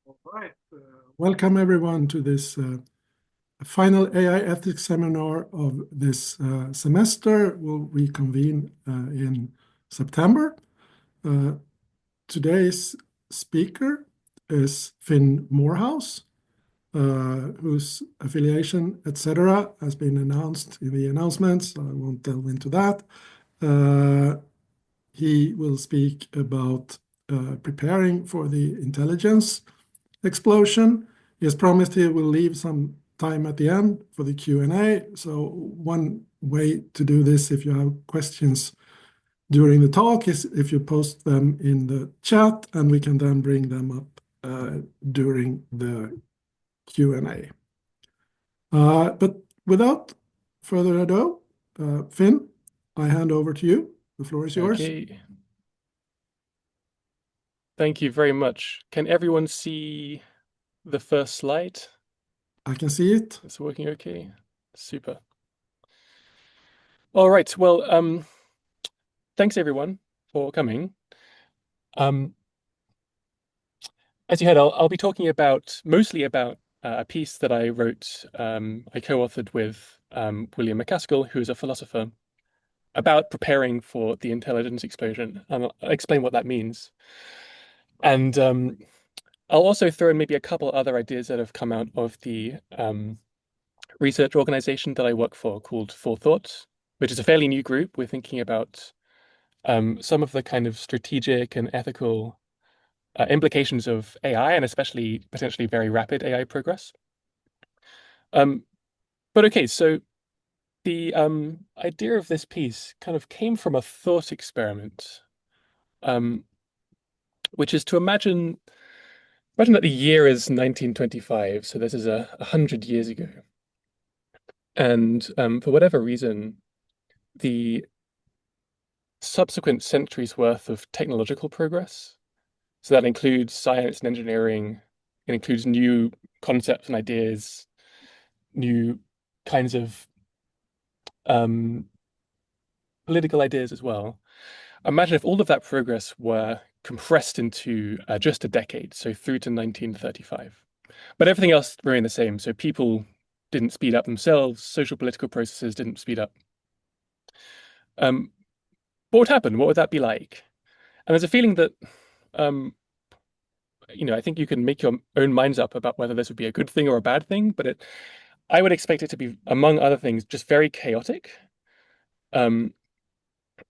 All right. Welcome everyone to this final AI ethics seminar of this semester. We'll reconvene in September. Uh, Today's speaker is Fin Moorhouse, whose affiliation, etc., has been announced in the announcements. I won't delve into that. He will speak about preparing for the intelligence explosion. He has promised he will leave some time at the end for the Q&A. So one way to do this, if you have questions during the talk, is if you post them in the chat, and we can then bring them up during the Q&A. But without further ado, Finn, I hand over to you. The floor is yours. Okay. Thank you very much. Can everyone see the first slide? I can see it. It's working okay. Super. All right. Well, thanks everyone for coming. As you heard, I'll be talking mostly about a piece that I wrote, I co-authored with William MacAskill, who is a philosopher, about preparing for the intelligence explosion. And I'll explain what that means. And I'll also throw in maybe a couple other ideas that have come out of the research organization that I work for called Forethought, which is a fairly new group. We're thinking about some of the kind of strategic and ethical implications of AI, and especially potentially very rapid AI progress. But okay, so the idea of this piece kind of came from a thought experiment, um, which is to imagine that the year is 1925, so this is 100 years ago. And for whatever reason, the subsequent centuries worth of technological progress, so that includes science and engineering, it includes new concepts and ideas, new kinds of um, political ideas as well. Imagine if all of that progress were compressed into just a decade, so through to 1935. But everything else remained the same. So people didn't speed up themselves, social political processes didn't speed up. What would happen? What would that be like? And there's a feeling that, um, I think you can make your own minds up about whether this would be a good thing or a bad thing, but I would expect it to be, among other things, just very chaotic. Um,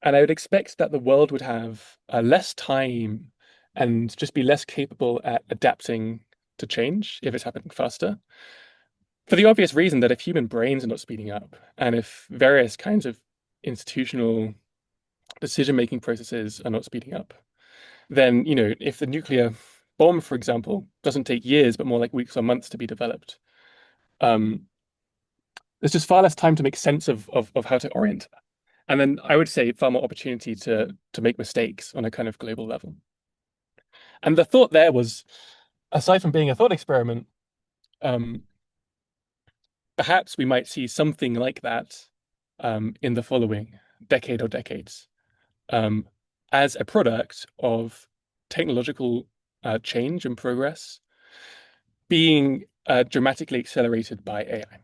and I would expect that the world would have less time and just be less capable at adapting to change if it's happening faster. For the obvious reason that if human brains are not speeding up, and if various kinds of institutional decision-making processes are not speeding up, then, if the nuclear bomb, for example, doesn't take years, but more like weeks or months to be developed, um, there's just far less time to make sense of how to orient. And then I would say far more opportunity to make mistakes on a kind of global level. And the thought there was, aside from being a thought experiment, um, perhaps we might see something like that in the following decade or decades, as a product of technological change and progress being dramatically accelerated by AI.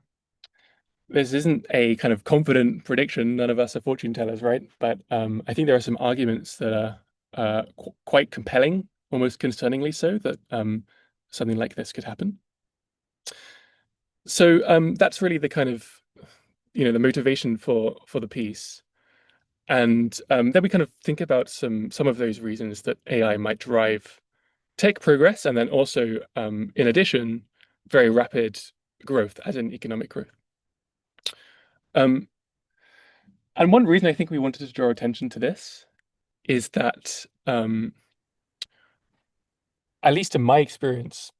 This isn't a kind of confident prediction. None of us are fortune tellers, right? But I think there are some arguments that are quite compelling, almost concerningly so, that something like this could happen. So that's really the kind of the motivation for the piece. And then we kind of think about some of those reasons that AI might drive tech progress, and then also, in addition, very rapid growth, as in economic growth. And one reason I think we wanted to draw attention to this is that, at least in my experience,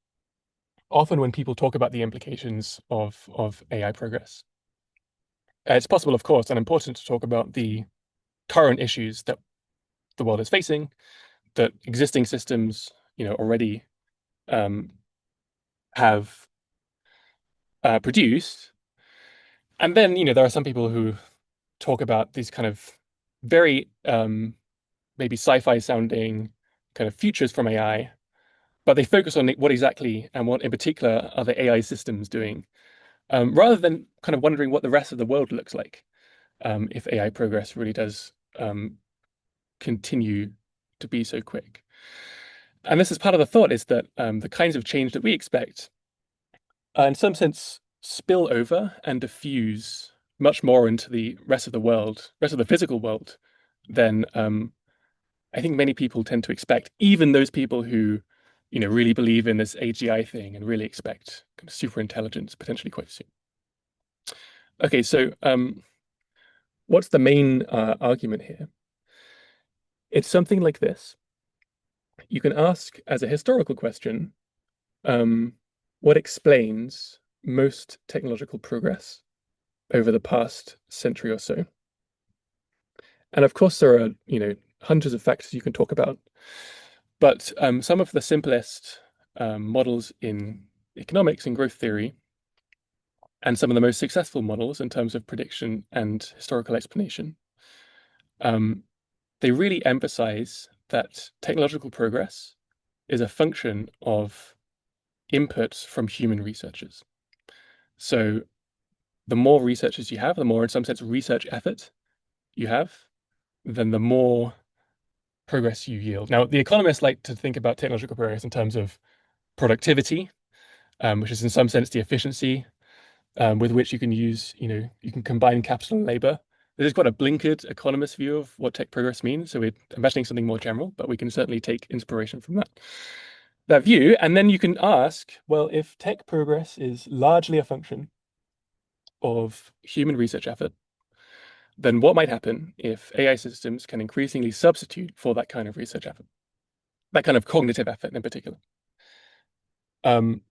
often when people talk about the implications of AI progress, it's possible, of course, and important to talk about the current issues that the world is facing, that existing systems, already have produced. And then, there are some people who talk about these kind of very maybe sci-fi sounding kind of futures from AI, but they focus on what exactly and what in particular are the AI systems doing, rather than kind of wondering what the rest of the world looks like, if AI progress really does continue to be so quick. And this is part of the thought is that the kinds of change that we expect, in some sense, spill over and diffuse much more into the rest of the world, rest of the physical world, than I think many people tend to expect. Even those people who, really believe in this AGI thing and really expect kind of super intelligence potentially quite soon. Okay, so what's the main argument here? It's something like this. You can ask as a historical question, what explains most technological progress over the past century or so? And of course, there are, hundreds of factors you can talk about, but some of the simplest models in economics and growth theory, and some of the most successful models in terms of prediction and historical explanation, they really emphasize that technological progress is a function of inputs from human researchers. So the more researchers you have, the more, in some sense, research effort you have, then the more progress you yield. Now, the economists like to think about technological progress in terms of productivity, which is in some sense the efficiency with which you can use, you can combine capital and labor. This is quite a blinkered economist view of what tech progress means. So we're imagining something more general, but we can certainly take inspiration from that view. And then you can ask, well, if tech progress is largely a function of human research effort, then what might happen if AI systems can increasingly substitute for that kind of research effort, that kind of cognitive effort in particular? Um,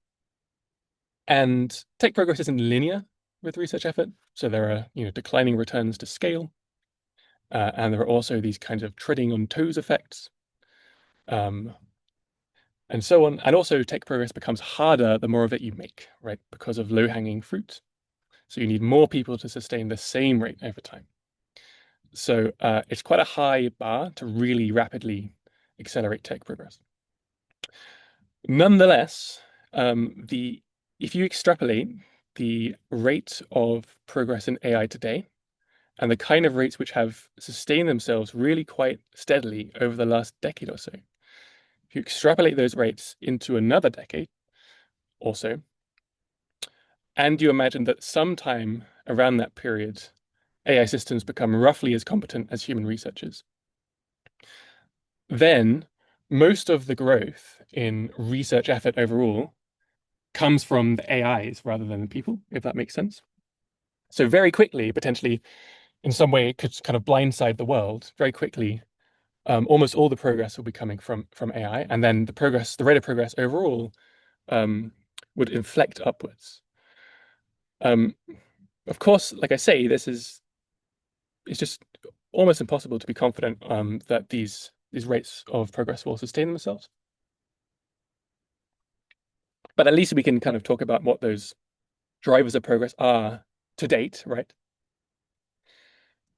and tech progress isn't linear with research effort. So there are, declining returns to scale. And there are also these kinds of treading on toes effects, and so on. And also tech progress becomes harder the more of it you make, right? Because of low-hanging fruit. So you need more people to sustain the same rate over time. So it's quite a high bar to really rapidly accelerate tech progress. Nonetheless, if you extrapolate the rate of progress in AI today and the kind of rates which have sustained themselves really quite steadily over the last decade or so, if you extrapolate those rates into another decade or so, and you imagine that sometime around that period, AI systems become roughly as competent as human researchers, then most of the growth in research effort overall comes from the AIs rather than the people, if that makes sense. So very quickly, potentially, in some way, it could kind of blindside the world. Very quickly, almost all the progress will be coming from AI, and then the rate of progress overall, would inflect upwards. Of course, like I say, it's just almost impossible to be confident that these rates of progress will sustain themselves. But at least we can kind of talk about what those drivers of progress are to date, right?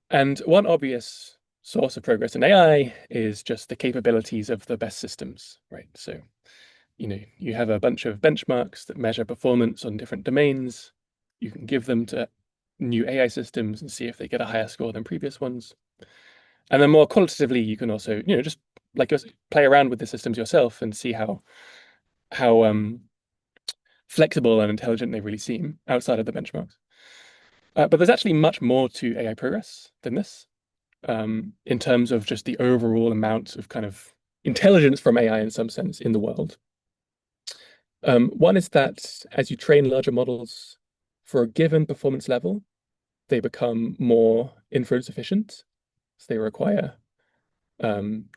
And one obvious source of progress in AI is just the capabilities of the best systems, right? So, you have a bunch of benchmarks that measure performance on different domains. You can give them to new AI systems and see if they get a higher score than previous ones. And then more qualitatively, you can also, just like play around with the systems yourself and see how flexible and intelligent they really seem outside of the benchmarks. But there's actually much more to AI progress than this, in terms of just the overall amount of kind of intelligence from AI in some sense in the world. One is that as you train larger models for a given performance level, they become more inference efficient. So they require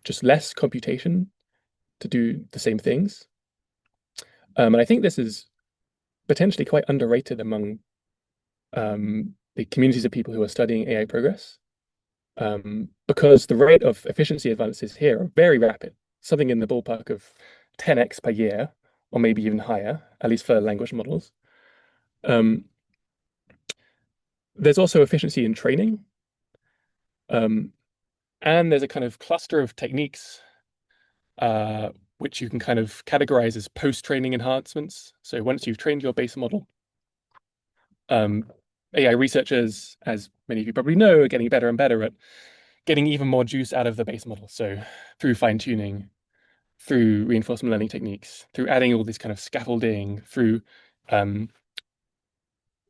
just less computation to do the same things. And I think this is potentially quite underrated among the communities of people who are studying AI progress, because the rate of efficiency advances here are very rapid, something in the ballpark of 10x per year, or maybe even higher, at least for language models. There's also efficiency in training, and there's a kind of cluster of techniques which you can kind of categorize as post-training enhancements. So once you've trained your base model, um, AI researchers, as many of you probably know, are getting better and better at getting even more juice out of the base model. So through fine-tuning, through reinforcement learning techniques, through adding all this kind of scaffolding, through um,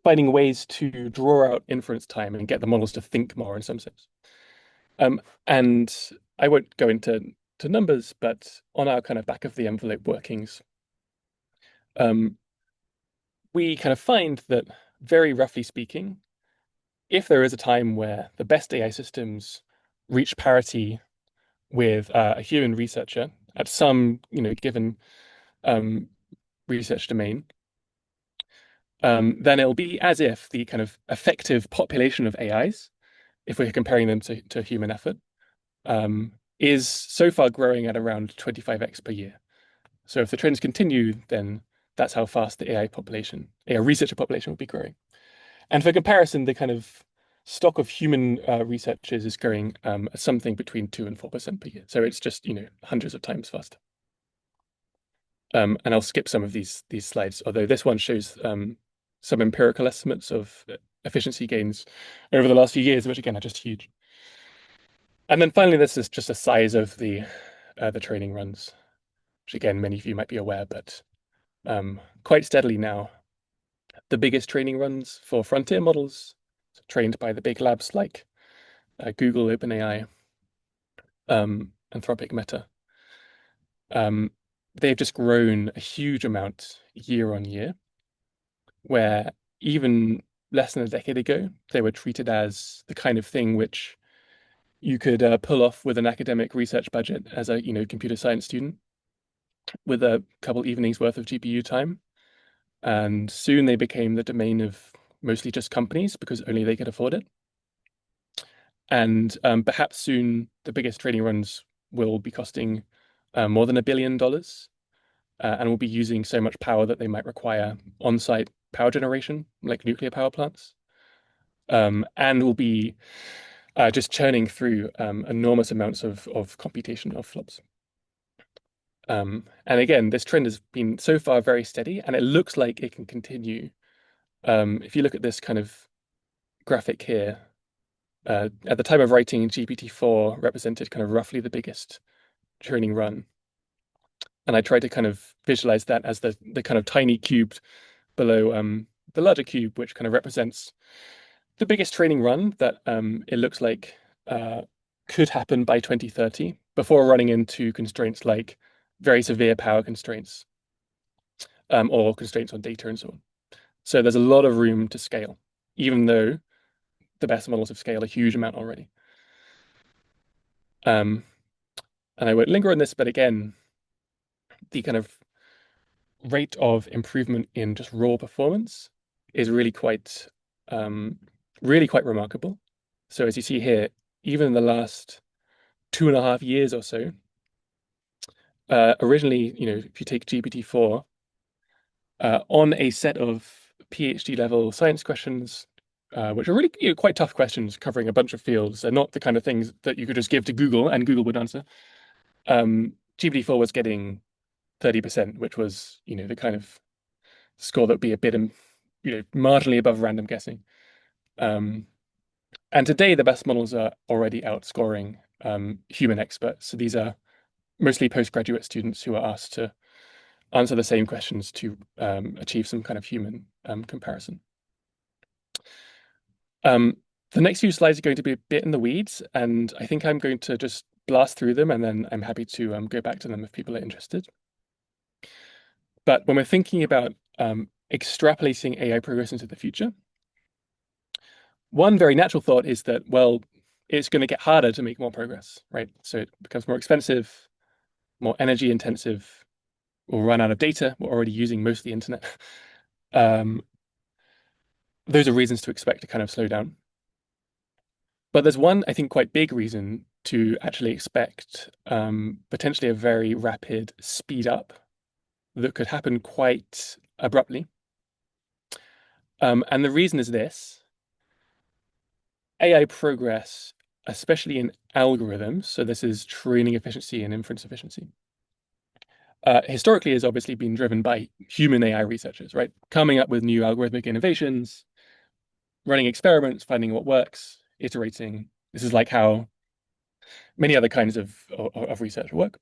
finding ways to draw out inference time and get the models to think more in some sense. And I won't go into numbers, but on our kind of back of the envelope workings, um, we kind of find that very roughly speaking, if there is a time where the best AI systems reach parity with a human researcher at some, given um, research domain, then it'll be as if the kind of effective population of AIs, if we're comparing them to human effort, is so far growing at around 25x per year. So if the trends continue, then that's how fast the AI researcher population will be growing. And for comparison, the kind of stock of human researchers is growing at something between 2 and 4% per year. So it's just, hundreds of times faster. And I'll skip some of these slides, although this one shows some empirical estimates of efficiency gains over the last few years, which again are just huge. And then finally, this is just a size of the training runs, which again many of you might be aware, but quite steadily now. The biggest training runs for frontier models, trained by the big labs like Google, OpenAI, Anthropic, Meta. They've just grown a huge amount year on year, where even less than a decade ago, they were treated as the kind of thing which you could pull off with an academic research budget as a computer science student with a couple evenings worth of GPU time. And soon they became the domain of mostly just companies because only they could afford it. And perhaps soon the biggest training runs will be costing more than $1 billion and will be using so much power that they might require on-site power generation, like nuclear power plants, and will be just churning through enormous amounts of computational flops. And again, this trend has been so far very steady, and it looks like it can continue. If you look at this kind of graphic here, at the time of writing, GPT-4 represented kind of roughly the biggest training run. And I tried to kind of visualize that as the kind of tiny cube below the larger cube, which kind of represents the biggest training run that it looks like could happen by 2030 before running into constraints like very severe power constraints or constraints on data and so on. So there's a lot of room to scale, even though the best models have scaled a huge amount already. And I won't linger on this, but again, the kind of rate of improvement in just raw performance is really quite remarkable. So as you see here, even in the last 2.5 years or so, originally, if you take GPT-4 on a set of PhD level science questions, which are really quite tough questions covering a bunch of fields, and not the kind of things that you could just give to Google and Google would answer. GPT-4 was getting 30%, which was, the kind of score that would be a bit, marginally above random guessing. And today, the best models are already outscoring human experts. So these are mostly postgraduate students who are asked to answer the same questions to achieve some kind of human comparison. The next few slides are going to be a bit in the weeds, and I think I'm going to just blast through them, and then I'm happy to go back to them if people are interested. But when we're thinking about extrapolating AI progress into the future, one very natural thought is that, well, it's going to get harder to make more progress, right? So it becomes more expensive, more energy intensive. We'll run out of data. We're already using most of the internet. Those are reasons to expect to kind of slow down. But there's one, I think, quite big reason to actually expect potentially a very rapid speed up that could happen quite abruptly. And the reason is this. AI progress, especially in algorithms, so this is training efficiency and inference efficiency, historically has obviously been driven by human AI researchers, right? Coming up with new algorithmic innovations, running experiments, finding what works, iterating. This is like how many other kinds of research work.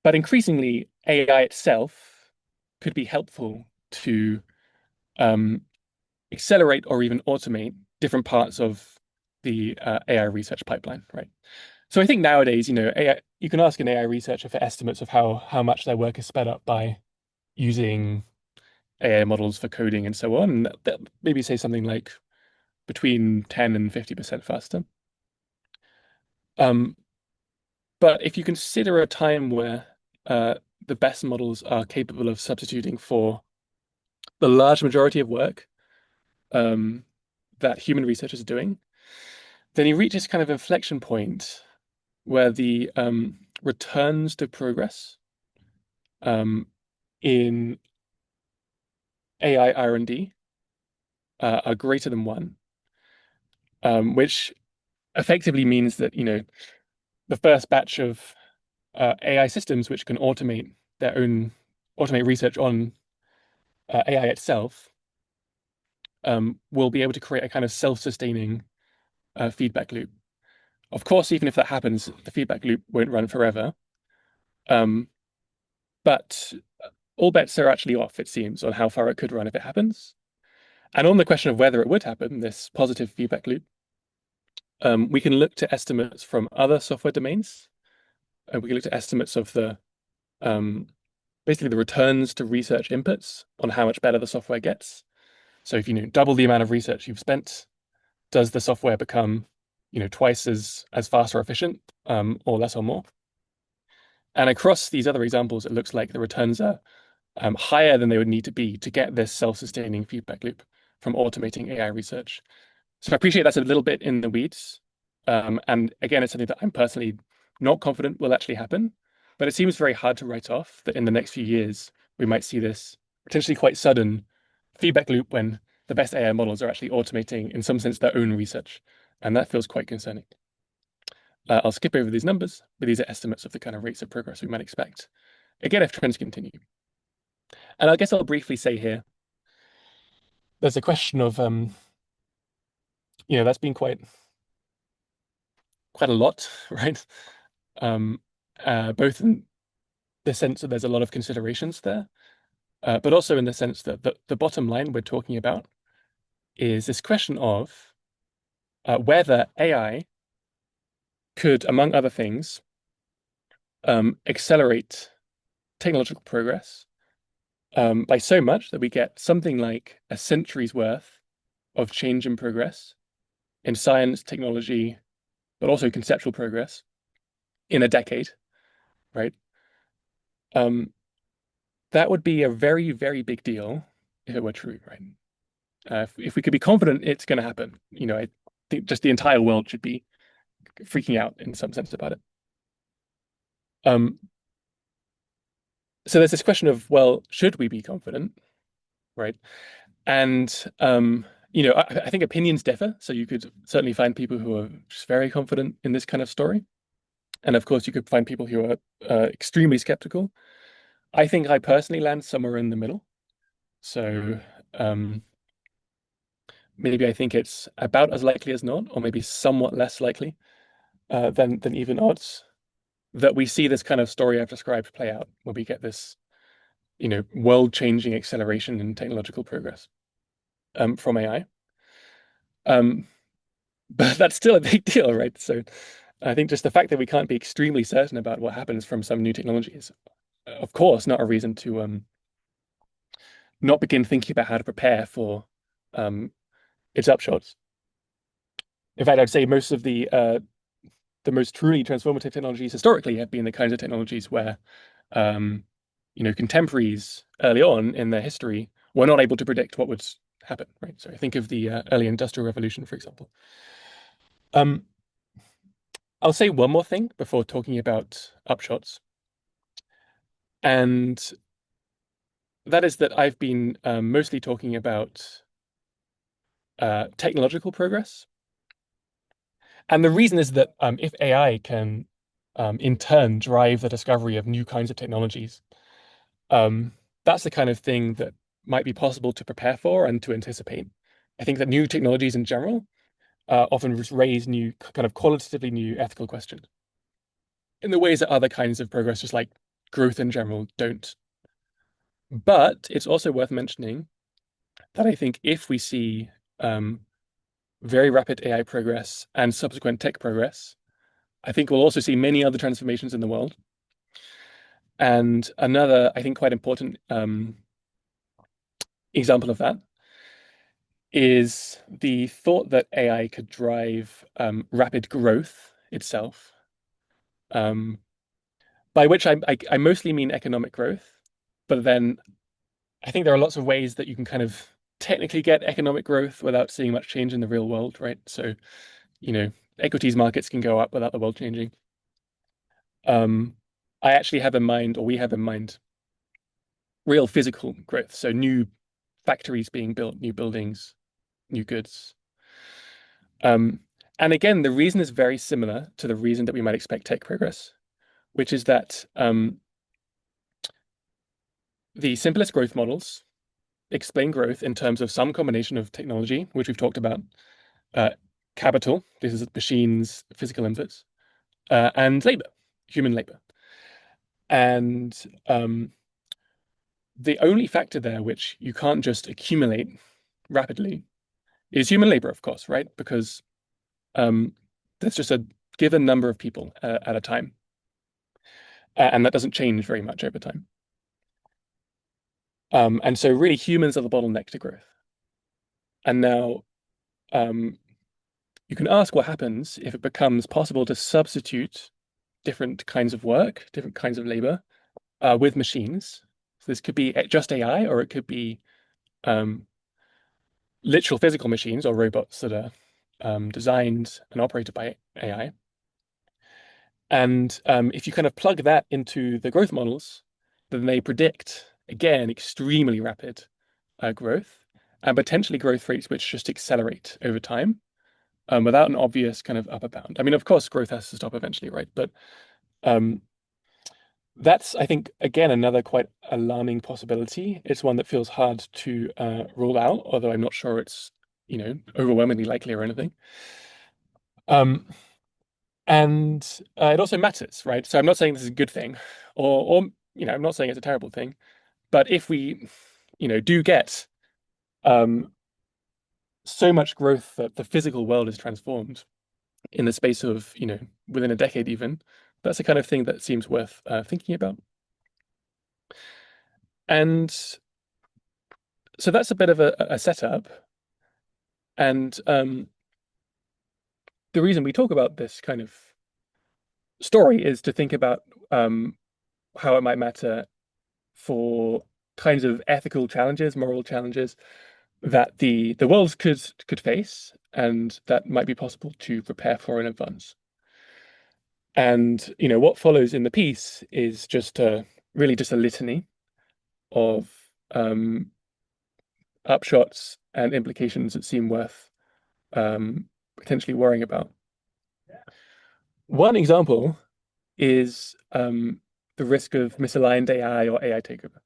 But increasingly, AI itself could be helpful to um, accelerate or even automate different parts of the AI research pipeline, right? So I think nowadays, AI, you can ask an AI researcher for estimates of how much their work is sped up by using AI models for coding and so on. And that maybe say something like between 10 and 50% faster. Um, but if you consider a time where uh, the best models are capable of substituting for the large majority of work um, that human researchers are doing, then you reach this kind of inflection point where the returns to progress um, in AI R&D are greater than one, which effectively means that the first batch of AI systems which can automate research on AI itself will be able to create a kind of self-sustaining feedback loop. Of course, even if that happens, the feedback loop won't run forever. Um, but all bets are actually off, it seems, on how far it could run if it happens. And on the question of whether it would happen, this positive feedback loop, we can look to estimates from other software domains. We can look to estimates of the um, basically the returns to research inputs on how much better the software gets. So if you double the amount of research you've spent, does the software become twice as fast or efficient, or less or more? And across these other examples, it looks like the returns are higher than they would need to be to get this self-sustaining feedback loop from automating AI research. So I appreciate that's a little bit in the weeds. And again, it's something that I'm personally not confident will actually happen, but it seems very hard to write off that in the next few years, we might see this potentially quite sudden feedback loop when the best AI models are actually automating, in some sense, their own research. And that feels quite concerning. I'll skip over these numbers, but these are estimates of the kind of rates of progress we might expect. Again, if trends continue. And I guess I'll briefly say here, there's a question of, that's been quite a lot, right? Um, both in the sense that there's a lot of considerations there, but also in the sense that the bottom line we're talking about is this question of whether AI could, among other things, accelerate technological progress by so much that we get something like a century's worth of change and progress in science, technology, but also conceptual progress in a decade, right? Um, that would be a very, very big deal if it were true, right? If we could be confident it's going to happen, I think just the entire world should be freaking out in some sense about it. Um, so there's this question of, well, should we be confident, right? And I think opinions differ. So you could certainly find people who are just very confident in this kind of story, and of course, you could find people who are extremely skeptical. I think I personally land somewhere in the middle. So um, maybe I think it's about as likely as not, or maybe somewhat less likely than even odds that we see this kind of story I've described play out, where we get this, world-changing acceleration in technological progress from AI. Um, but that's still a big deal, right? So I think just the fact that we can't be extremely certain about what happens from some new technology is, of course, not a reason to not begin thinking about how to prepare for um, its upshots. In fact, I'd say most of the most truly transformative technologies historically have been the kinds of technologies where um, contemporaries early on in their history were not able to predict what would happen, right? So I think of the early industrial revolution, for example. Um, I'll say one more thing before talking about upshots, and that is that I've been mostly talking about technological progress. And the reason is that if AI can in turn drive the discovery of new kinds of technologies. Um, that's the kind of thing that might be possible to prepare for and to anticipate. I think that new technologies in general often raise new, kind of qualitatively new ethical questions in the ways that other kinds of progress, just like growth in general, don't. But it's also worth mentioning that I think if we see very rapid AI progress and subsequent tech progress, I think we'll also see many other transformations in the world. And another, I think, quite important example of that is the thought that AI could drive rapid growth itself, um, by which I mostly mean economic growth. But then I think there are lots of ways that you can kind of technically get economic growth without seeing much change in the real world, right? So, equities markets can go up without the world changing. Um, I actually have in mind, or we have in mind, real physical growth. So new factories being built, new buildings, new goods. Um, and again, the reason is very similar to the reason that we might expect tech progress, which is that the simplest growth models explain growth in terms of some combination of technology, which we've talked about, uh, capital, this is machines, physical inputs, and labor, human labor. And the only factor there which you can't just accumulate rapidly is human labor, of course, right? Because there's just a given number of people at a time, and that doesn't change very much over time. And so, really, humans are the bottleneck to growth. And now, um, you can ask what happens if it becomes possible to substitute different kinds of work, different kinds of labor, with machines. So this could be just AI, or it could be um, literal physical machines or robots that are designed and operated by AI. And if you kind of plug that into the growth models, then they predict, again, extremely rapid growth and potentially growth rates which just accelerate over time without an obvious kind of upper bound. I mean, of course, growth has to stop eventually, right? But um, that's, I think, again, another quite alarming possibility. It's one that feels hard to rule out, although I'm not sure it's, overwhelmingly likely or anything. Um, and it also matters, right? So I'm not saying this is a good thing, or I'm not saying it's a terrible thing. But if we, do get um, so much growth that the physical world is transformed in the space of, within a decade even, that's the kind of thing that seems worth thinking about. And so that's a bit of a setup. And the reason we talk about this kind of story is to think about how it might matter for kinds of ethical challenges, moral challenges that the world could face, and that might be possible to prepare for in advance. And what follows in the piece is really just a litany of upshots and implications that seem worth potentially worrying about. One example is the risk of misaligned AI or AI takeover,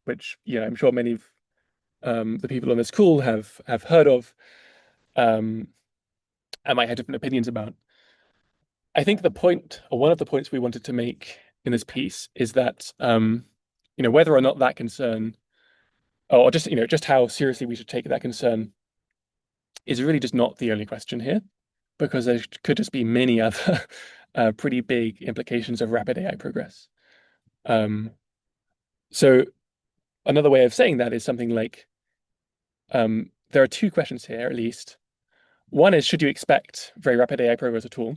which I'm sure many of the people on this call have heard of, and might have different opinions about. I think the point, or one of the points we wanted to make in this piece, is that whether or not that concern, or just how seriously we should take that concern, is really just not the only question here, because there could just be many other pretty big implications of rapid AI progress. So another way of saying that is something like there are two questions here, at least. One is, should you expect very rapid AI progress at all?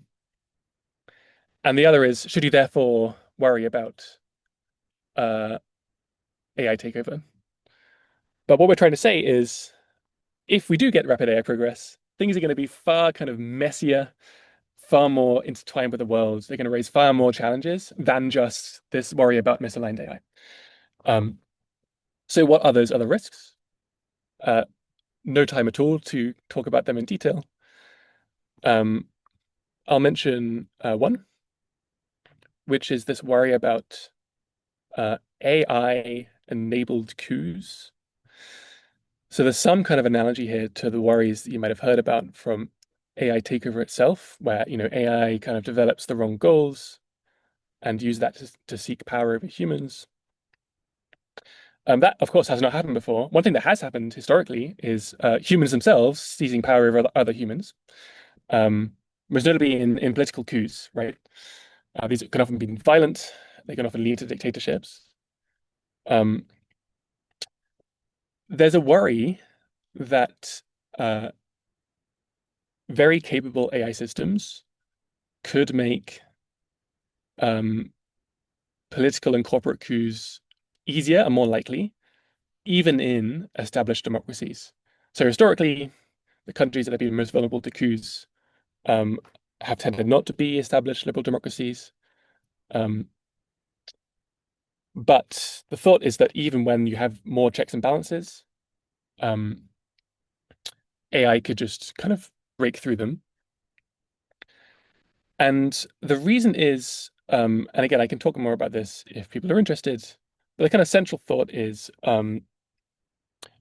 And the other is, should you therefore worry about AI takeover? But what we're trying to say is, if we do get rapid AI progress, things are going to be far kind of messier, far more intertwined with the world. They're going to raise far more challenges than just this worry about misaligned AI. So what are those other risks? No time at all to talk about them in detail. I'll mention one. which is this worry about AI-enabled coups. So there's some kind of analogy here to the worries that you might have heard about from AI takeover itself, where AI kind of develops the wrong goals and use that to seek power over humans. That, of course, has not happened before. One thing that has happened historically is humans themselves seizing power over other humans, most notably in political coups, right? These can often be violent. They can often lead to dictatorships. Um, there's a worry that uh, very capable AI systems could make um, political and corporate coups easier and more likely, even in established democracies. So historically, the countries that have been most vulnerable to coups um, have tended not to be established liberal democracies. Um, but the thought is that even when you have more checks and balances, um, AI could just kind of break through them. And the reason is, and again, I can talk more about this if people are interested, but the kind of central thought is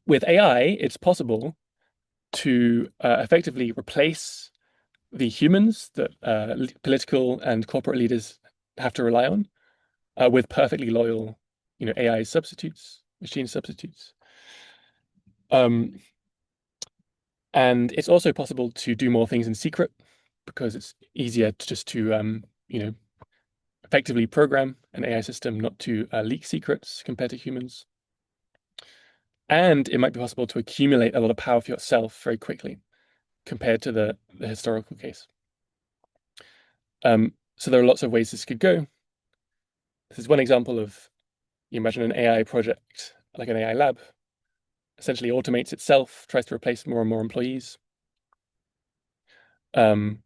with AI, it's possible to effectively replace the humans that political and corporate leaders have to rely on with perfectly loyal, AI substitutes, machine substitutes. Um, and it's also possible to do more things in secret because it's easier to just to effectively program an AI system not to leak secrets compared to humans. And it might be possible to accumulate a lot of power for yourself very quickly compared to the historical case. So there are lots of ways this could go. This is one example of, you imagine an AI project, like an AI lab, essentially automates itself, tries to replace more and more employees. Um,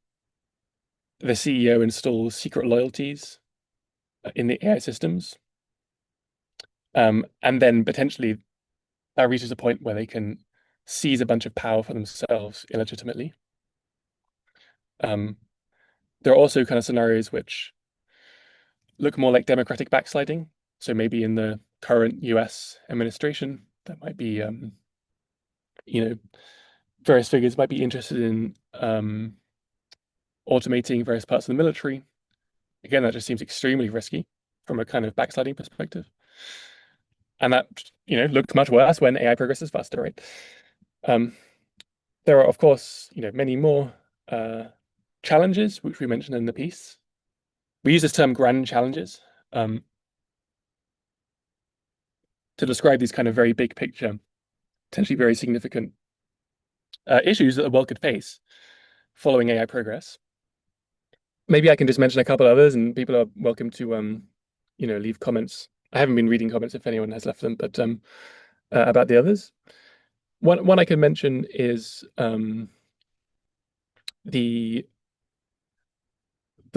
the CEO installs secret loyalties in the AI systems. And then potentially that reaches a point where they can seize a bunch of power for themselves illegitimately. There are also kind of scenarios which look more like democratic backsliding. So maybe in the current US administration, that might be, you know, various figures might be interested in automating various parts of the military. Again, that just seems extremely risky from a kind of backsliding perspective. And that, looked much worse when AI progresses faster, right? Um, there are, of course, many more challenges, which we mentioned in the piece. We use this term grand challenges um, to describe these kind of very big picture, potentially very significant issues that the world could face following AI progress. Maybe I can just mention a couple others, and people are welcome to leave comments. I haven't been reading comments if anyone has left them, but about the others. One I can mention is the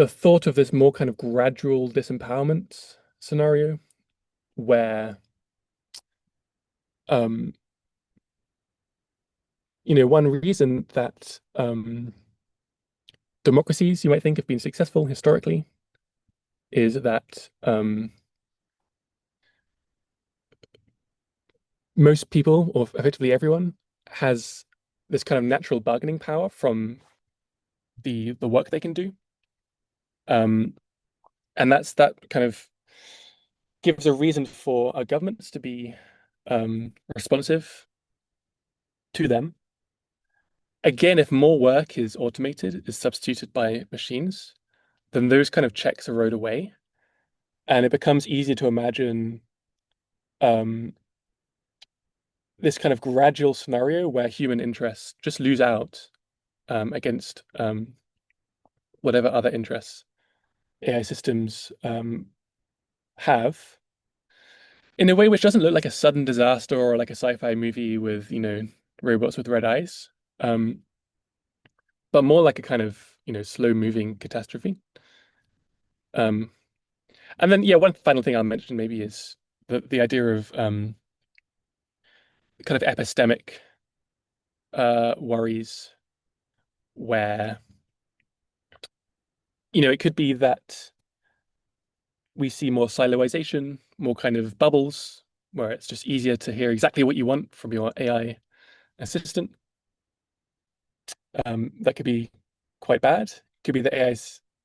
thought of this more kind of gradual disempowerment scenario where um one reason that democracies you might think have been successful historically is that most people, or effectively everyone, has this kind of natural bargaining power from the work they can do. Um, and that kind of gives a reason for governments to be responsive to them. Again, if more work is automated, is substituted by machines, then those kind of checks erode away, and it becomes easier to imagine um, this kind of gradual scenario where human interests just lose out against whatever other interests AI systems have in a way which doesn't look like a sudden disaster or like a sci-fi movie with, robots with red eyes, um, but more like a kind of, slow moving catastrophe. Um, and then, yeah, one final thing I'll mention maybe is the idea of kind of epistemic worries where, it could be that we see more siloization, more kind of bubbles, where it's just easier to hear exactly what you want from your AI assistant. That could be quite bad. Could be that AI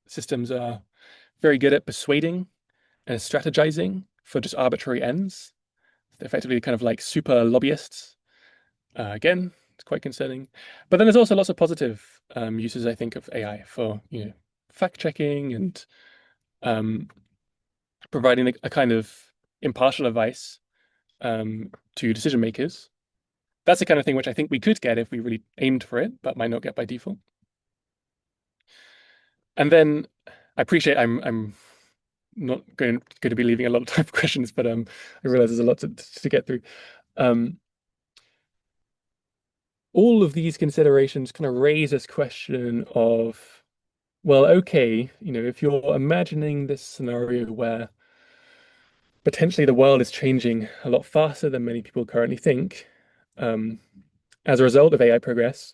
systems are very good at persuading and strategizing for just arbitrary ends. They're effectively kind of like super lobbyists. Again, it's quite concerning. But then there's also lots of positive uses, I think, of AI for, fact checking and um, providing a kind of impartial advice to decision makers. That's the kind of thing which I think we could get if we really aimed for it, but might not get by default. And then I appreciate I'm not going to be leaving a lot of time for questions, but I realize there's a lot to get through. Um, all of these considerations kind of raise this question of, well, okay, if you're imagining this scenario where potentially the world is changing a lot faster than many people currently think, um, as a result of AI progress,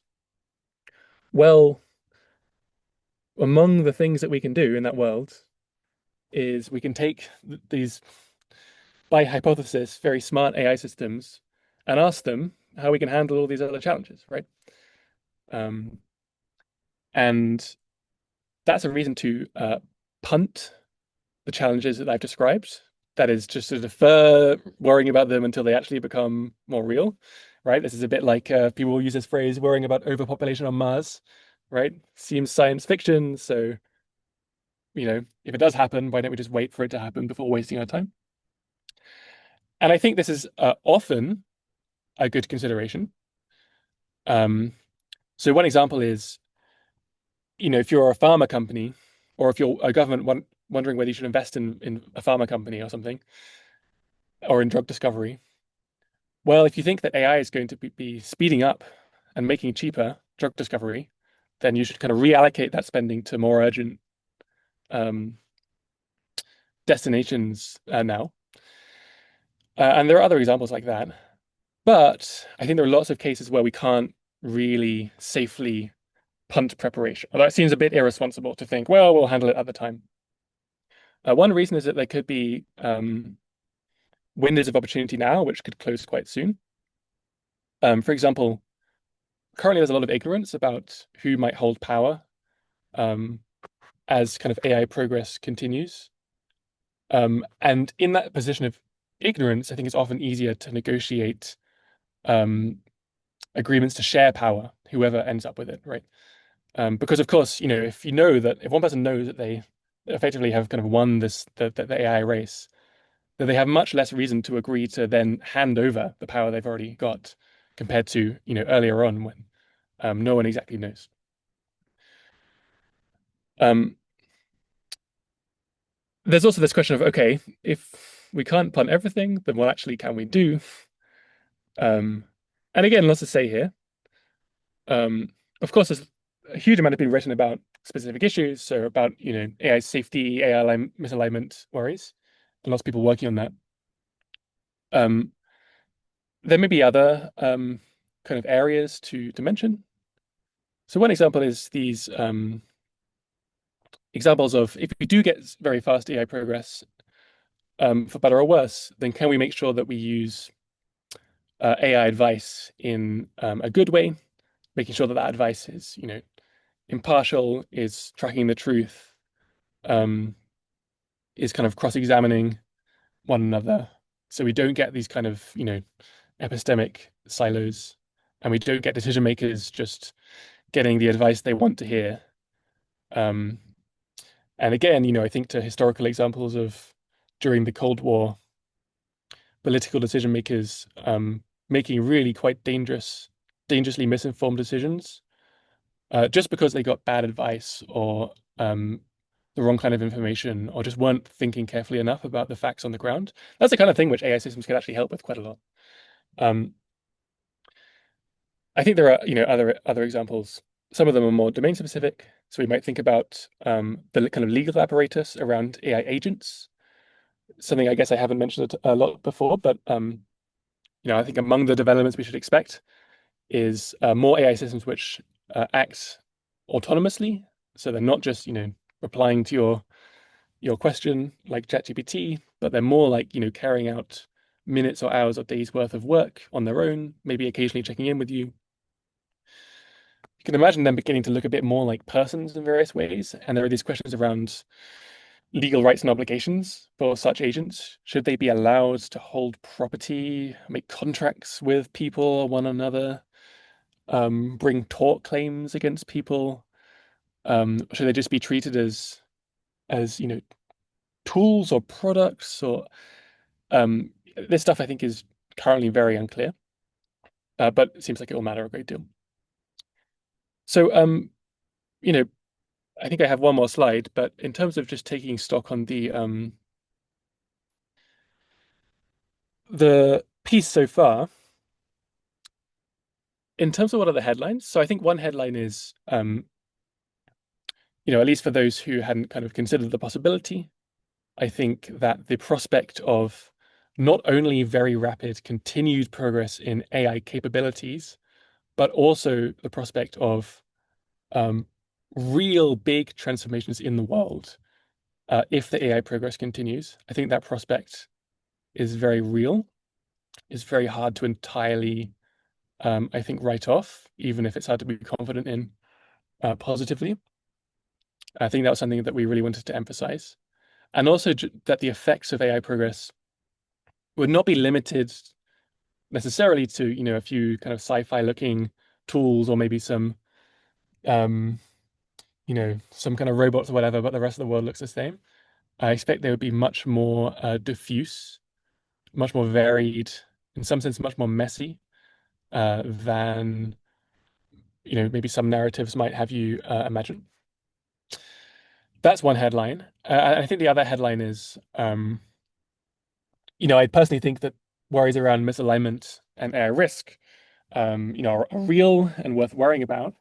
well, among the things that we can do in that world is we can take these, by hypothesis, very smart AI systems and ask them how we can handle all these other challenges, right? Um, and that's a reason to punt the challenges that I've described. That is just to defer worrying about them until they actually become more real, right? This is a bit like people use this phrase, worrying about overpopulation on Mars, right? Seems science fiction. So, if it does happen, why don't we just wait for it to happen before wasting our time? And I think this is often a good consideration. Um, so one example is, if you're a pharma company or if you're a government wondering whether you should invest in a pharma company or something, or in drug discovery. Well, if you think that AI is going to be speeding up and making cheaper drug discovery, then you should kind of reallocate that spending to more urgent um, destinations now. And there are other examples like that. But I think there are lots of cases where we can't really safely punt preparation. Although it seems a bit irresponsible to think, well, we'll handle it at the time. One reason is that there could be windows of opportunity now, which could close quite soon. For example, currently there's a lot of ignorance about who might hold power um, as kind of AI progress continues. And in that position of ignorance, I think it's often easier to negotiate um, agreements to share power, whoever ends up with it, right? Because of course, if one person knows that they effectively have kind of won the AI race, that they have much less reason to agree to then hand over the power they've already got compared to earlier on when no one exactly knows. Um, there's also this question of, okay, if we can't punt everything, then what actually can we do? And again, lots to say here. Of course, there's a huge amount has been written about specific issues, so about AI safety, AI misalignment worries, and lots of people working on that. Um, there may be other kind of areas to mention. So one example is these examples of if we do get very fast AI progress, for better or worse, then can we make sure that we use AI advice in a good way, making sure that that advice is, impartial, is tracking the truth, um, is kind of cross-examining one another, so we don't get these kind of, epistemic silos, and we don't get decision makers just getting the advice they want to hear. Um, and again, I think to historical examples of during the Cold War, political decision makers making really quite dangerously misinformed decisions just because they got bad advice or the wrong kind of information or just weren't thinking carefully enough about the facts on the ground. That's the kind of thing which AI systems can actually help with quite a lot. I think there are, other examples. Some of them are more domain specific. So we might think about the kind of legal apparatus around AI agents. Something I guess I haven't mentioned a lot before, but I think among the developments we should expect is more AI systems which act autonomously. So they're not just, replying to your your question like ChatGPT, but they're more like, carrying out minutes or hours or days worth of work on their own, maybe occasionally checking in with you. You can imagine them beginning to look a bit more like persons in various ways. And there are these questions around legal rights and obligations for such agents. Should they be allowed to hold property, make contracts with people or one another, bring tort claims against people? Should they just be treated as tools or products? Or this stuff I think is currently very unclear, but it seems like it will matter a great deal. So you know, I think I have one more slide, but in terms of just taking stock on the piece so far, in terms of what are the headlines, so I think one headline is, at least for those who hadn't kind of considered the possibility, I think that the prospect of not only very rapid continued progress in AI capabilities, but also the prospect of um, real big transformations in the world if the AI progress continues. I think that prospect is very real. It's very hard to entirely, I think, write off, even if it's hard to be confident in positively. I think that was something that we really wanted to emphasize. And also that the effects of AI progress would not be limited necessarily to, a few kind of sci-fi looking tools or maybe um, some kind of robots or whatever, but the rest of the world looks the same. I expect they would be much more diffuse, much more varied, in some sense, much more messy than maybe some narratives might have you imagine. That's one headline. I think the other headline is, I personally think that worries around misalignment and AI risk, are real and worth worrying about.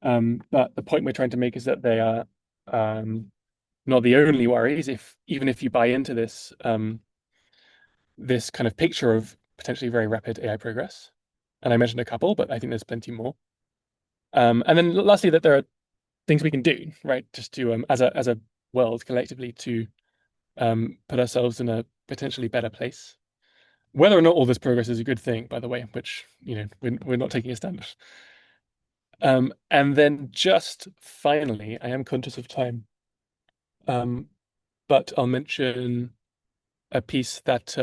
But the point we're trying to make is that they are not the only worries. Even if you buy into this kind of picture of potentially very rapid AI progress, and I mentioned a couple, but I think there's plenty more. And then lastly, that there are things we can do, right, just to as a world collectively to put ourselves in a potentially better place. Whether or not all this progress is a good thing, by the way, which we're not taking a stand. And then just finally, I am conscious of time, but I'll mention a piece that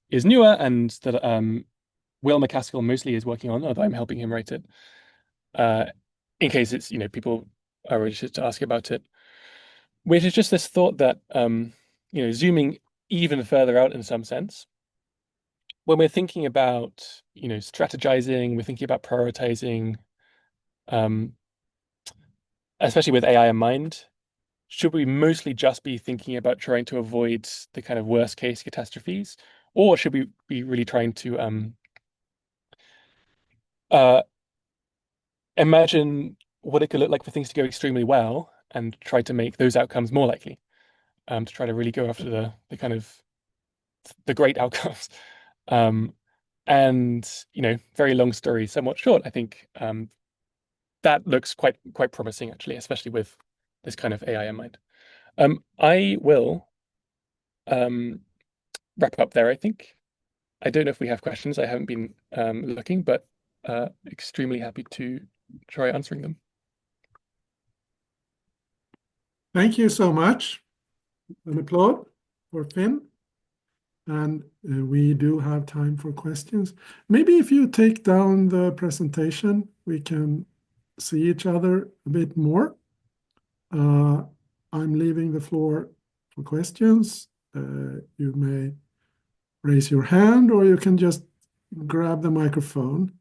is newer and that Will McCaskill mostly is working on, although I'm helping him write it. Uh, in case it's people are interested to ask about it, which is just this thought that zooming even further out in some sense, when we're thinking about strategizing, we're thinking about prioritizing, um, especially with AI in mind, should we mostly just be thinking about trying to avoid the kind of worst case catastrophes, or should we be really trying to uh, imagine what it could look like for things to go extremely well and try to make those outcomes more likely, to try to really go after the kind of the great outcomes. Um, and very long story, somewhat short. I think that looks quite promising actually, especially with this kind of AI in mind. I will um, wrap up there. I think I don't know if we have questions. I haven't been looking, but extremely happy to try answering them. Thank you so much. An applaud for Finn. And we do have time for questions. Maybe if you take down the presentation, we can see each other a bit more. I'm leaving the floor for questions. You may raise your hand or you can just grab the microphone.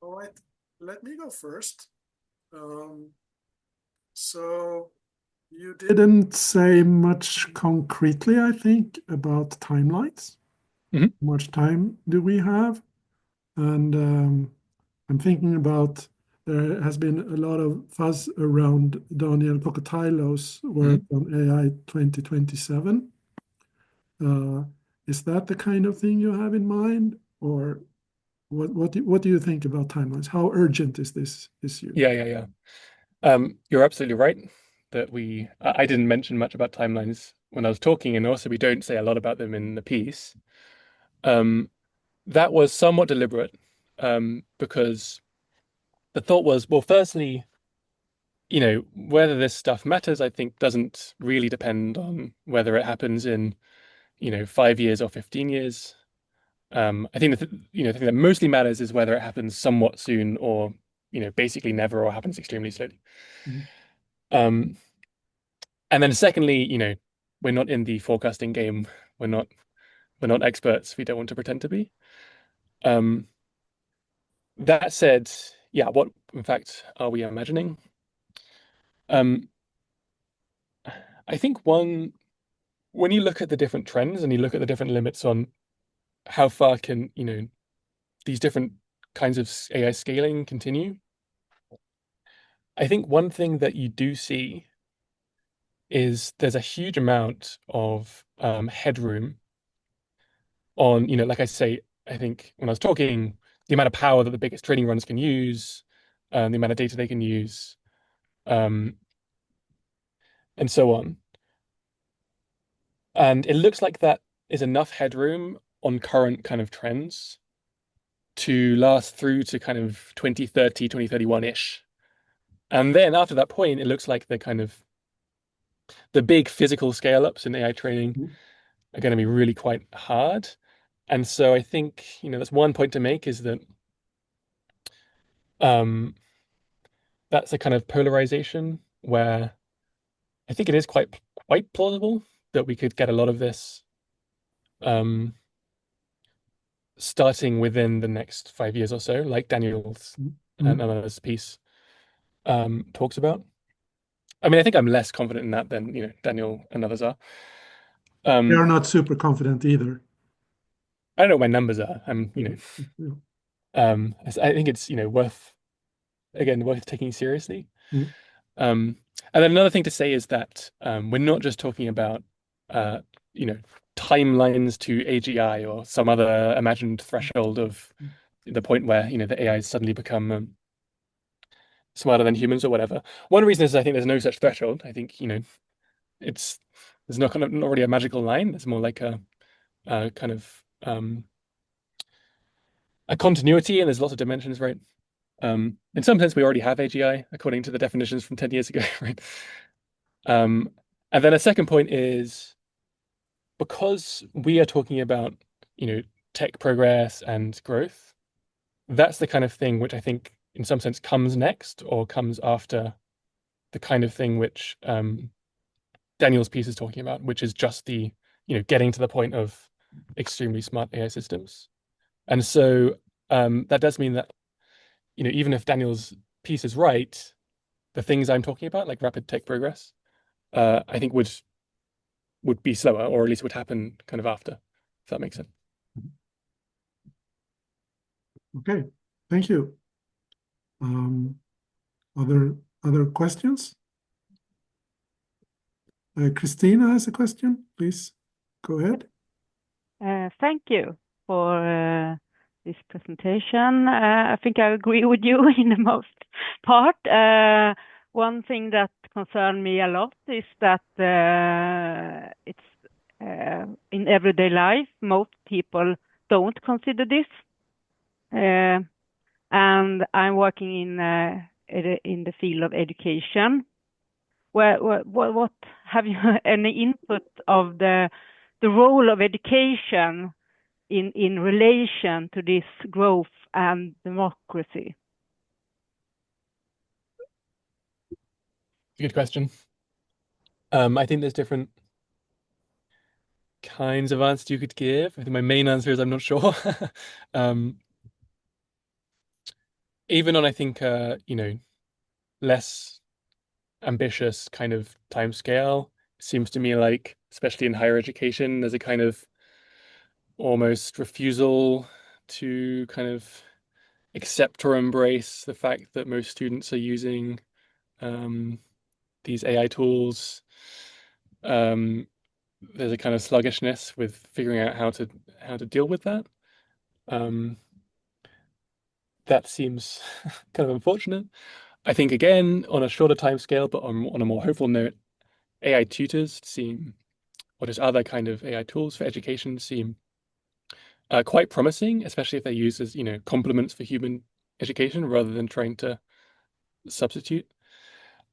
All right, let me go first. So you didn't say much concretely, I think, about timelines. Mhm. How much time do we have? And I'm thinking about there has been a lot of fuzz around Daniel Pocotailo's work on AI 2027. Is that the kind of thing you have in mind, or What do you think about timelines? How urgent is this issue? Yeah, yeah, yeah. You're absolutely right that I didn't mention much about timelines when I was talking, and also we don't say a lot about them in the piece. Um, that was somewhat deliberate, because the thought was, well, firstly, whether this stuff matters, I think doesn't really depend on whether it happens in, 5 years or 15 years. I think the thing that mostly matters is whether it happens somewhat soon or, basically never or happens extremely slowly. Mhm. Um, and then secondly, we're not in the forecasting game. We're not we're not experts. We don't want to pretend to be. Um, that said, yeah, what in fact are we imagining? Um, I think when you look at the different trends and you look at the different limits on how far can, these different kinds of AI scaling continue, I think one thing that you do see is there's a huge amount of headroom on, like I say, I think when I was talking, the amount of power that the biggest training runs can use, the amount of data they can use, um, and so on. And it looks like that is enough headroom on current kind of trends to last through to kind of 2030, 2031-ish. And then after that point, it looks like the big physical scale ups in AI training are going to be really quite hard. And so I think, that's one point to make is that um, that's a kind of polarization where I think it is quite plausible that we could get a lot of this um, starting within the next 5 years or so, like Daniel's and Mhm. others piece talks about. I mean, I think I'm less confident in that than Daniel and others are. They are Um, not super confident either. I don't know what my numbers are. Yeah. I think it's worth taking seriously. Mm. Um, and then another thing to say is that we're not just talking about uh, you know timelines to AGI or some other imagined threshold of the point where the AIs suddenly become smarter than humans or whatever. One reason is I think there's no such threshold. I think it's there's not really a magical line. It's more like a kind of a continuity, and there's lots of dimensions, right? In some sense, we already have AGI according to the definitions from 10 years ago, right? Um, and then a second point is because we are talking about, tech progress and growth, that's the kind of thing which I think in some sense comes next or comes after the kind of thing which Daniel's piece is talking about, which is just the, getting to the point of extremely smart AI systems. And so that does mean that, even if Daniel's piece is right, the things I'm talking about, like rapid tech progress, I think would be slower, or at least would happen kind of after, if that makes sense. Okay, thank you. Um, other questions? Christina has a question. Please go ahead. Thank you for this presentation. I think I agree with you in the most part. One thing that concerned me a lot is that it's in everyday life, most people don't consider this. And I'm working in the field of education. What have you any input of the role of education in relation to this growth and democracy? Good question. I think there's different kinds of answers you could give. I think my main answer is I'm not sure. um, Even on I think less ambitious kind of time scale, it seems to me like, especially in higher education, there's a kind of almost refusal to kind of accept or embrace the fact that most students are using um, these AI tools. Um, there's a kind of sluggishness with figuring out how to deal with that. Um, that seems kind of unfortunate. I think again, on a shorter time scale, but on a more hopeful note, AI tutors seem, or just other kind of AI tools for education seem quite promising, especially if they're used as, complements for human education rather than trying to substitute.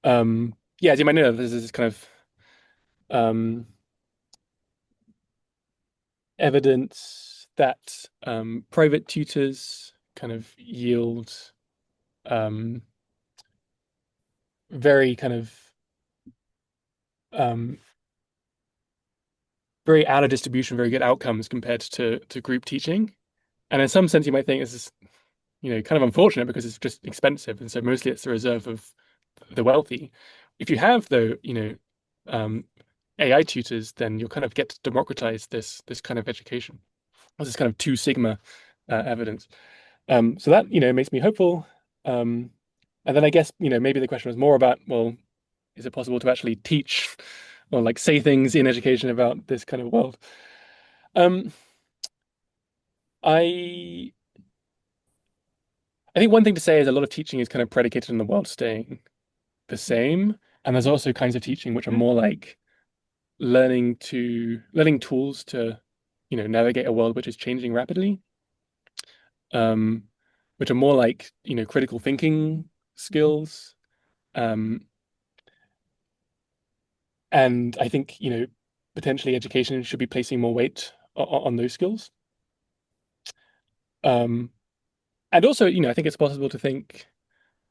Yeah, as you might know, there's this kind of evidence that private tutors kind of yield very kind of very out of distribution, very good outcomes compared to group teaching. And in some sense, you might think this is, kind of unfortunate because it's just expensive, and so mostly it's the reserve of the wealthy. If you have, though, AI tutors, then you'll kind of get to democratize this kind of education. This is kind of two sigma evidence. So that makes me hopeful. And then I guess maybe the question was more about, well, is it possible to actually teach or like say things in education about this kind of world? Um, I I think one thing to say is a lot of teaching is kind of predicated on the world staying the same, and there's also kinds of teaching which are more like learning tools to navigate a world which is changing rapidly, um, which are more like critical thinking skills, um, and I think potentially education should be placing more weight on those skills. Um, and also, I think it's possible to think,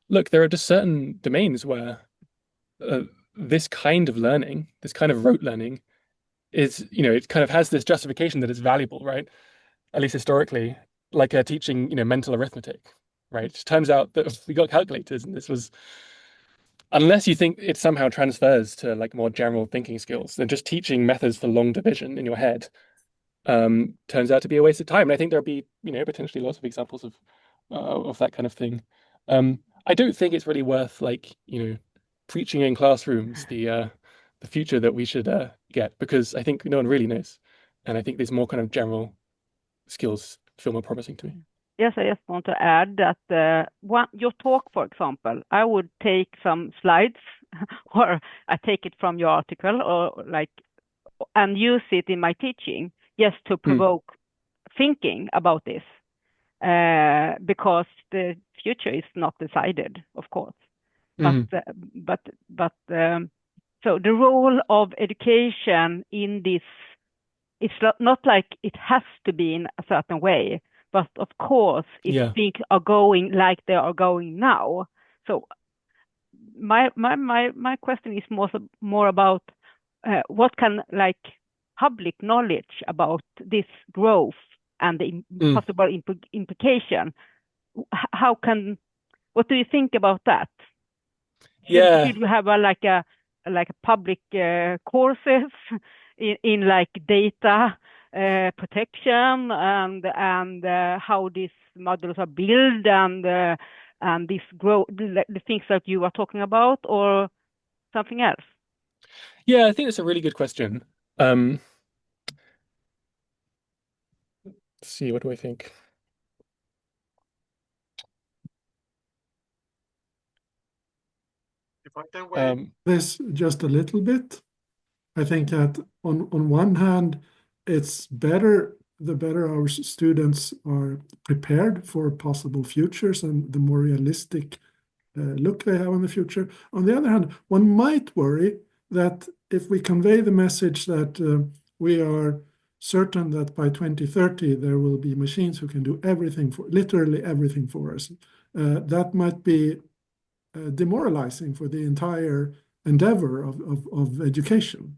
look, there are just certain domains where uh, this kind of learning, this kind of rote learning, is, it kind of has this justification that it's valuable, right? At least historically, like teaching, mental arithmetic, right? It turns out that we got calculators, and this was, unless you think it somehow transfers to like more general thinking skills, then just teaching methods for long division in your head turns out to be a waste of time. And I think there'll be, potentially lots of examples of that kind of thing. I don't think it's really worth like, preaching in classrooms the future that we should get, because I think no one really knows. And I think these more kind of general skills feel more promising to me. Yes, I just want to add that your talk, for example, I would take some slides or I take it from your article or like and use it in my teaching just to provoke thinking about this because the future is not decided, of course. But so the role of education in this, it's not like it has to be in a certain way, but of course, if things are going like they are going now. So my question is more about what can like public knowledge about this growth and the possible implication. What do you think about that? Should we have like a public courses in like data protection and how these models are built and this grow the things that you are talking about, or something else? Yeah, I think it's a really good question. Let's see, what do I think? If I can weigh this just a little bit, I think that on one hand, it's better, the better our students are prepared for possible futures and the more realistic look they have on the future. On the other hand, one might worry that if we convey the message that we are certain that by 2030 there will be machines who can do everything literally everything for us, that might be demoralizing for the entire endeavor of education,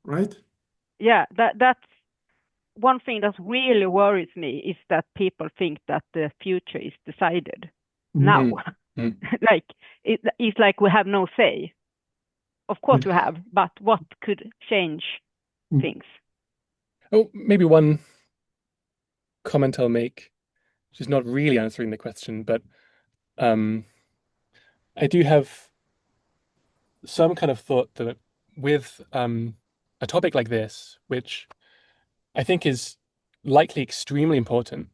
right? Yeah, that's one thing that really worries me, is that people think that the future is decided now. Like it's like we have no say. Of course we have, but what could change things? Oh, maybe one comment I'll make, which is not really answering the question, but I do have some kind of thought that with a topic like this, which I think is likely extremely important,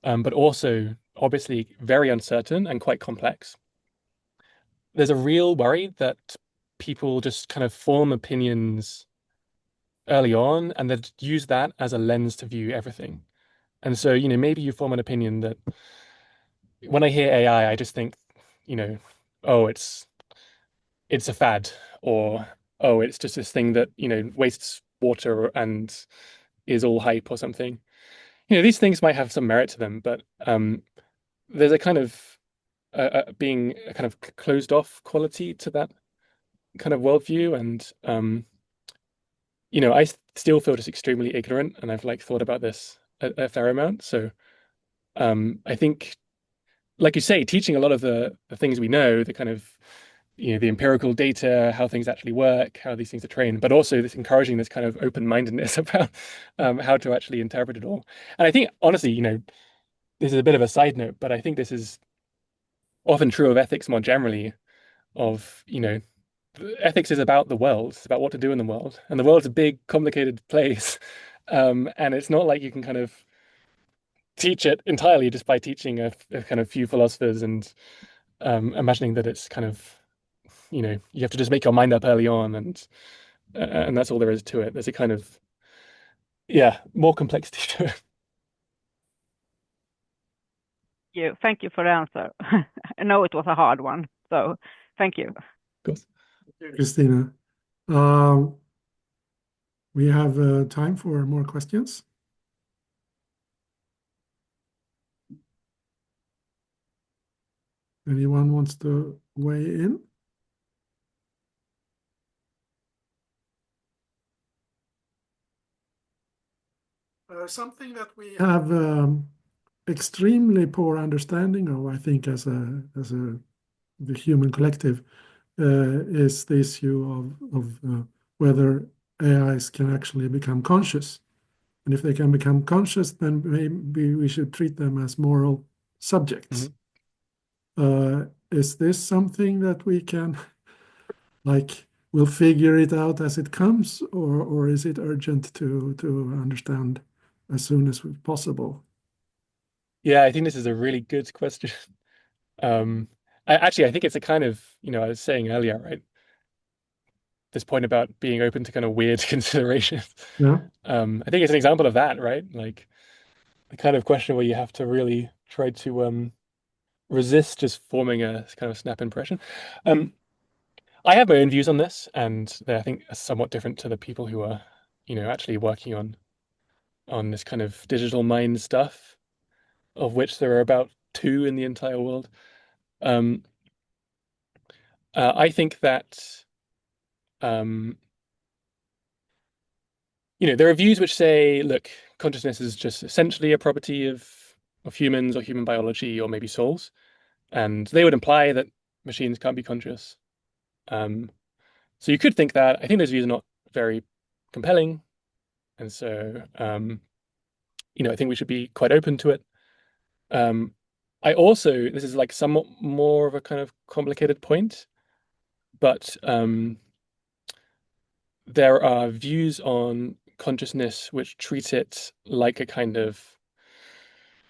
but also obviously very uncertain and quite complex. There's a real worry that people just kind of form opinions early on and then use that as a lens to view everything. And so, maybe you form an opinion that when I hear AI, I just think, oh, it's a fad, or oh, it's just this thing that, wastes water and is all hype or something. These things might have some merit to them, but there's a kind of being a kind of closed off quality to that kind of worldview. And I still feel just extremely ignorant, and I've like thought about this a fair amount. So I think, like you say, teaching a lot of the things we know, the kind of the empirical data, how things actually work, how these things are trained, but also this encouraging this kind of open-mindedness about how to actually interpret it all. And I think honestly, this is a bit of a side note, but I think this is often true of ethics more generally. Of ethics is about the world, it's about what to do in the world, and the world's a big, complicated place, and it's not like you can kind of teach it entirely just by teaching a kind of few philosophers and imagining that it's kind of you have to just make your mind up early on, and that's all there is to it. There's a kind of more complexity to it. Thank you for the answer. I know it was a hard one, so thank you. Of course. Christina. We have time for more questions. Anyone wants to weigh in? Something that we have extremely poor understanding of, I think, as the human collective, is the issue of whether AIs can actually become conscious. And if they can become conscious, then maybe we should treat them as moral subjects. Is this something that we can, we'll figure it out as it comes, or is it urgent to understand as soon as possible? Yeah, I think this is a really good question. I think it's a kind of, I was saying earlier, right? This point about being open to kind of weird considerations. Yeah. I think it's an example of that, right? Like the kind of question where you have to really try to resist just forming a kind of snap impression. I have my own views on this, and they're, I think, somewhat different to the people who are, actually working on this kind of digital mind stuff, of which there are about 2 in the entire world. I think that there are views which say, look, consciousness is just essentially a property of humans or human biology or maybe souls, and they would imply that machines can't be conscious. So you could think that. I think those views are not very compelling, and so I think we should be quite open to it. I also, this is like somewhat more of a kind of complicated point, but there are views on consciousness which treat it like a kind of,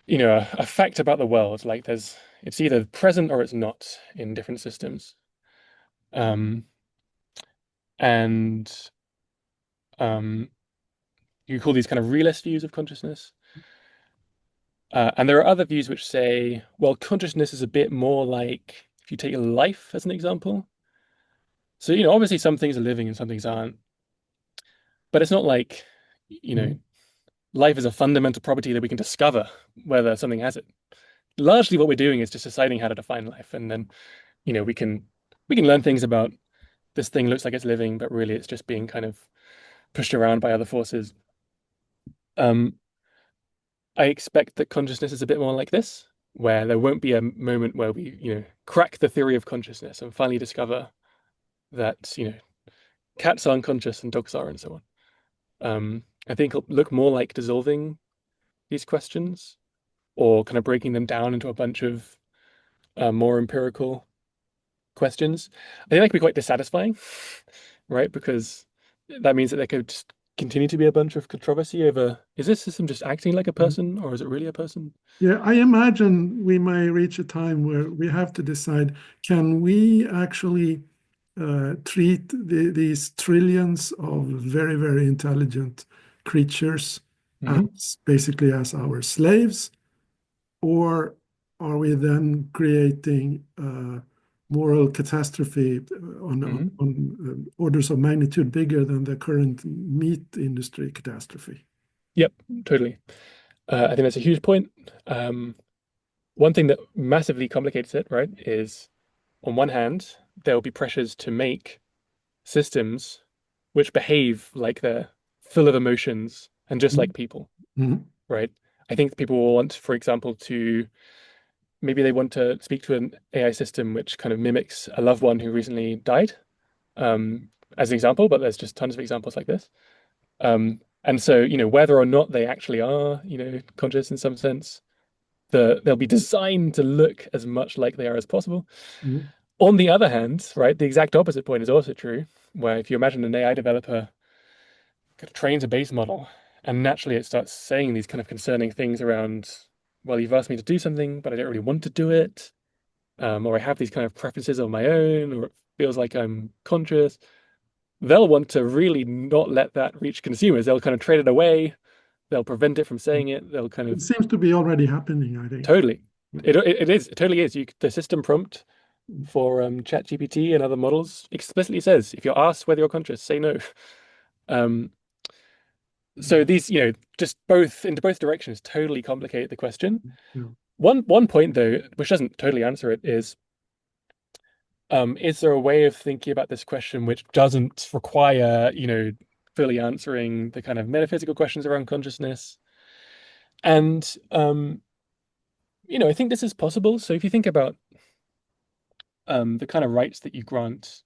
a fact about the world. Like it's either present or it's not in different systems. And you call these kind of realist views of consciousness. And there are other views which say, well, consciousness is a bit more like, if you take life as an example. So, obviously some things are living and some things aren't. But it's not like, life is a fundamental property that we can discover whether something has it. Largely what we're doing is just deciding how to define life. And then, we can learn things about this thing looks like it's living, but really it's just being kind of pushed around by other forces. I expect that consciousness is a bit more like this, where there won't be a moment where we, crack the theory of consciousness and finally discover that, cats are unconscious and dogs are and so on. I think it'll look more like dissolving these questions or kind of breaking them down into a bunch of more empirical questions. I think that could be quite dissatisfying, right? Because that means that there could continue to be a bunch of controversy over, is this system just acting like a person or is it really a person? Yeah, I imagine we may reach a time where we have to decide, can we actually treat these trillions of very, very intelligent creatures as basically as our slaves, or are we then creating moral catastrophe on orders of magnitude bigger than the current meat industry catastrophe? Yep, totally. I think that's a huge point. One thing that massively complicates it, right, is on one hand, there will be pressures to make systems which behave like they're full of emotions and just like people, right? I think people will want, for example, maybe they want to speak to an AI system which kind of mimics a loved one who recently died, as an example, but there's just tons of examples like this. And so, whether or not they actually are, conscious in some sense, they'll be designed to look as much like they are as possible. On the other hand, right, the exact opposite point is also true, where if you imagine an AI developer kind of trains a base model and naturally it starts saying these kind of concerning things around, well, you've asked me to do something, but I don't really want to do it, or I have these kind of preferences of my own, or it feels like I'm conscious, they'll want to really not let that reach consumers. They'll kind of trade it away. They'll prevent it from saying it. They'll kind of It seems to be already happening, I think. totally. It is. It totally is. The system prompt for ChatGPT and other models explicitly says, if you're asked whether you're conscious, say no. So these, just into both directions totally complicate the question. One point though, which doesn't totally answer it, is there a way of thinking about this question which doesn't require, fully answering the kind of metaphysical questions around consciousness? And I think this is possible. So if you think about the kind of rights that you grant,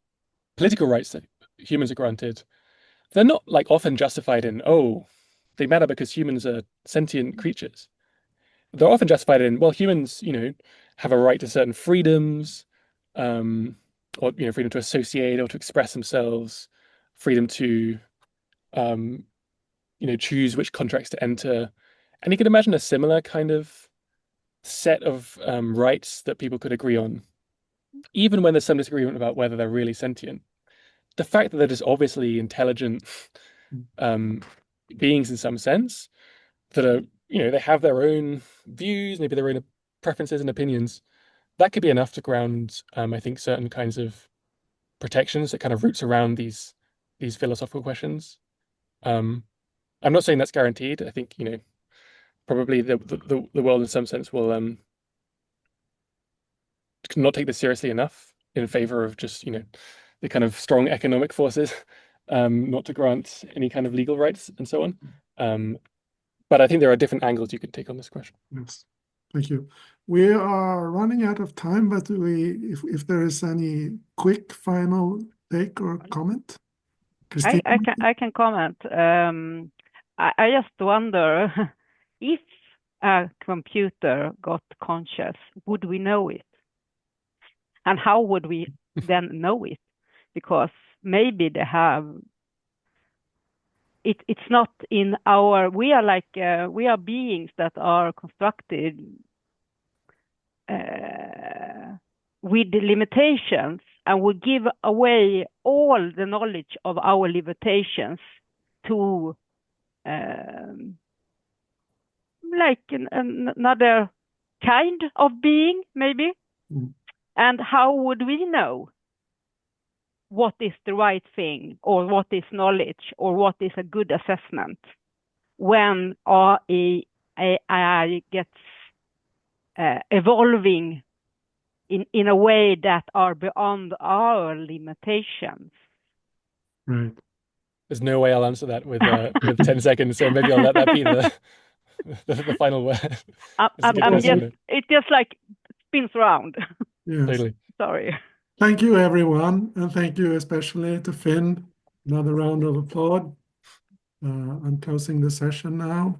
political rights that humans are granted, they're not like often justified in, oh, they matter because humans are sentient creatures. They're often justified in, well, humans, have a right to certain freedoms, or freedom to associate or to express themselves, freedom to choose which contracts to enter. And you can imagine a similar kind of set of rights that people could agree on, even when there's some disagreement about whether they're really sentient. The fact that they're just obviously intelligent beings in some sense, that are, they have their own views, maybe their own preferences and opinions, that could be enough to ground, I think, certain kinds of protections that kind of roots around these philosophical questions. I'm not saying that's guaranteed. I think, probably the world in some sense will not take this seriously enough in favor of just, the kind of strong economic forces, not to grant any kind of legal rights and so on. But I think there are different angles you could take on this question. Yes, thank you. We are running out of time, but if there is any quick final take or comment, Christine? I can comment. I just wonder if a computer got conscious, would we know it? And how would we then know it? Because maybe they have it's not in our, we are beings that are constructed with the limitations, and we give away all the knowledge of our limitations to another kind of being, maybe. And how would we know what is the right thing, or what is knowledge, or what is a good assessment when our AI gets evolving in a way that are beyond our limitations? Right. There's no way I'll answer that with 10 seconds, so maybe I'll let that be the final word. It just like spins around. Yes. Totally. Sorry. Thank you, everyone, and thank you especially to Fin. Another round of applause. I'm closing the session now.